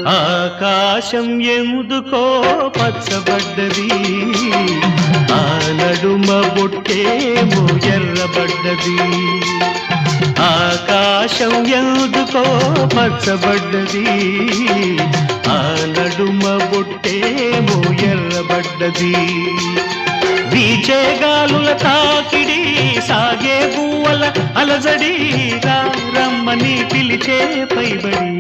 ఆకాశం ఎందుకో పచ్చబడ్డది, ఆ నడుమ బొట్టేమో ఎర్రబడ్డది. ఆకాశం ఎందుకో పచ్చబడ్డది, ఆ నడుమ బొట్టేమో ఎర్రబడ్డది. వీచే గాలుల తాకిడి, సాగే పువ్వుల అలజడి, రమ్మని పిలిచే పైబడి.